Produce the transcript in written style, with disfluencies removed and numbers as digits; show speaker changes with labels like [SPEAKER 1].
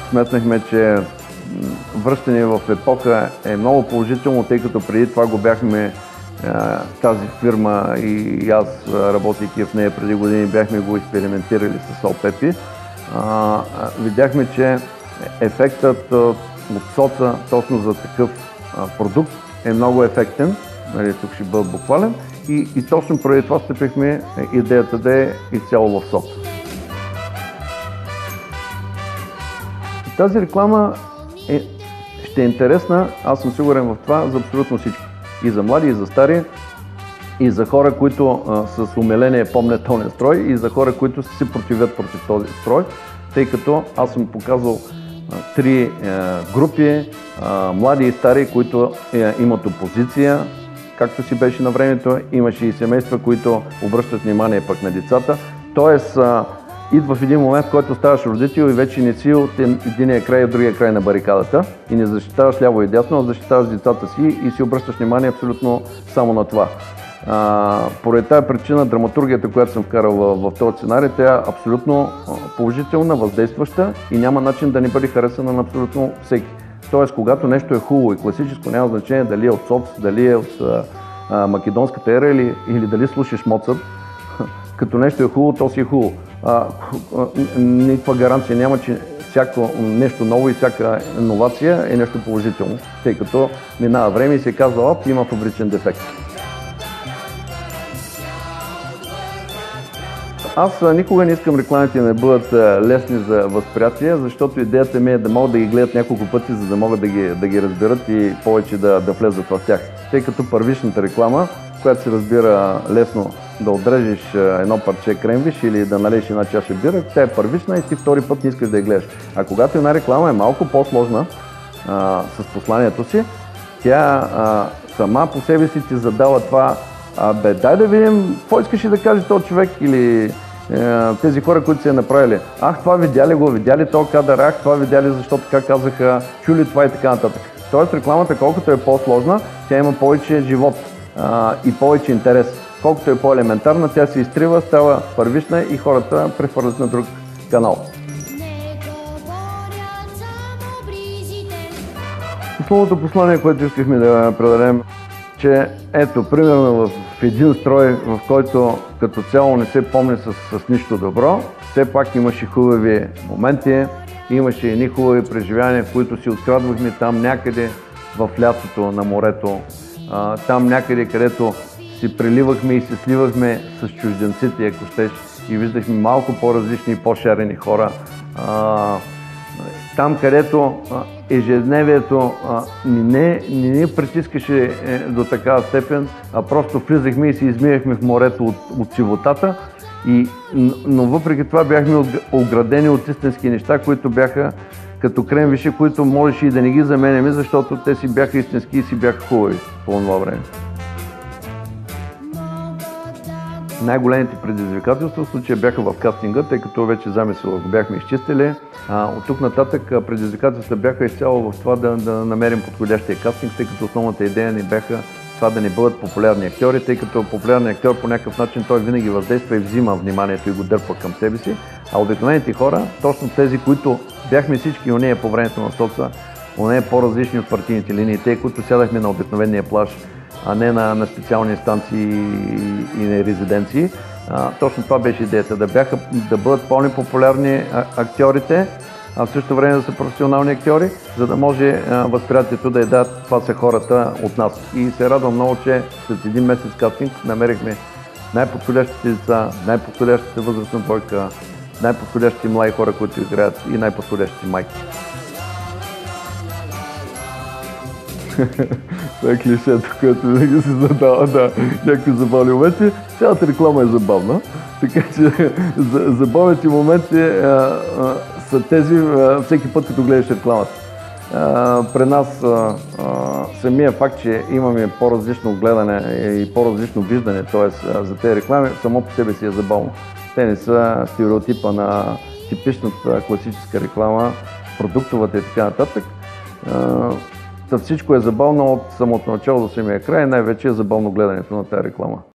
[SPEAKER 1] сметнахме, че връщане в епоха е много положително, тъй като преди това го бяхме тази фирма и аз, работейки в нея преди години, бяхме го експериментирали с Солпепи. Видяхме, че ефектът от соца точно за такъв продукт е много ефектен. Тук ще бъда буквален. И точно преди това стъпихме идеята да е изцяло в соц. Тази реклама ще е интересна, аз съм сигурен в това, за абсолютно всички. И за млади, и за стари, и за хора, които с умиление помнят този строй, и за хора, които се противят против този строй, тъй като аз съм показал 3 групи, млади и стари, които имат опозиция, както си беше на времето, имаше и семейства, които обръщат внимание пък на децата. Тоест, идва в един момент, в който ставаш родител и вече не си от единия край от другия край на барикадата и не защитаваш ляво и дясно, а защитаваш децата си и си обръщаш внимание абсолютно само на това. Поради тази причина драматургията, която съм вкарал в този сценарий, тя е абсолютно положителна, въздействаща и няма начин да не бъде харесана на абсолютно всеки. Тоест, когато нещо е хубаво и класическо, няма значение дали е от соц, дали е от македонската ера или дали слушаш Моцарт, като нещо е хубаво, то си е хубаво. Никаква гаранция няма, че всяко нещо ново и всяка иновация е нещо положително, тъй като минава време и се казва, има фабричен дефект. Аз никога не искам рекламите да не бъдат лесни за възприятие, защото идеята ми е да могат да ги гледат няколко пъти, за да могат да ги разберат и повече да влезат в тях. Тъй като първичната реклама, която се разбира лесно да отрежеш едно парче кремвиш или да налееш една чаша бира, тя е първична и ти втори път не искаш да я гледаш. А когато една реклама е малко по-сложна с посланието си, тя сама по себе си ти задава това, дай да видим какво искаш да каже този човек или тези хора, които си е направили. Това видя ли го, видя ли този кадър, това видя ли защо така казаха, чули това и така нататък. Тоест рекламата, колкото е по-сложна, тя има повече живот и повече интерес. Колкото е по-елементарна, тя се изтрива, става първична и хората прехвърлят на друг канал. Основното послание, което искахме да предадем, че ето, примерно в един строй, в който като цяло не се помни с нищо добро, все пак имаше хубави моменти, имаше едни хубави преживявания, които си открадвахме там някъде в лятото на морето, там някъде, където си преливахме и се сливахме с чужденците, ако щеш, и виждахме малко по-различни и по-шарени хора. Там, където ежедневието не ни притискаше до такава степен, а просто влизахме и се измивахме в морето от сивотата, но въпреки това бяхме оградени от истински неща, които бяха като кремвиши, които можеше и да не ги заменяме, защото те си бяха истински и си бяха хубави по това време. Най-големите предизвикателства в случая бяха в кастинга, тъй като вече замисъл го бяхме изчистили. От тук нататък предизвикателствата бяха изцяло в това да намерим подходящия кастинг, тъй като основната идея ни бяха това да не бъдат популярни актьори, тъй като популярният актьор по някакъв начин той винаги въздейства и взима вниманието и го дърпа към себе си, а обикновените хора, точно тези, които бяхме всички онея по времето на соца, онея по-различни от партийните линии, те, които сядахме на обикновения плаж, а не на специални станции и на резиденции. Точно това беше идеята, да бъдат по-непопулярни актьорите, а в същото време да са професионални актьори, за да може възприятието да е това са хората от нас. И се радвам много, че след един месец кастинг намерихме най-подходящите деца, най-подходящите възрастна двойка, най-подходящите млади хора, които играят и най-подходящите майки. Това е клишето, което винаги се задава някакви забавни моменти. Цялата реклама е забавна, така че забавните моменти са тези всеки път, като гледаш рекламата. При нас самия факт, че имаме по-различно гледане и по-различно виждане, т.е. за тези реклами, само по себе си е забавно. Те не са стереотипа на типичната класическа реклама, продуктовата и така нататък. Всичко е забавно от самото начало до самия край, най-вече е забавно гледането на тази реклама.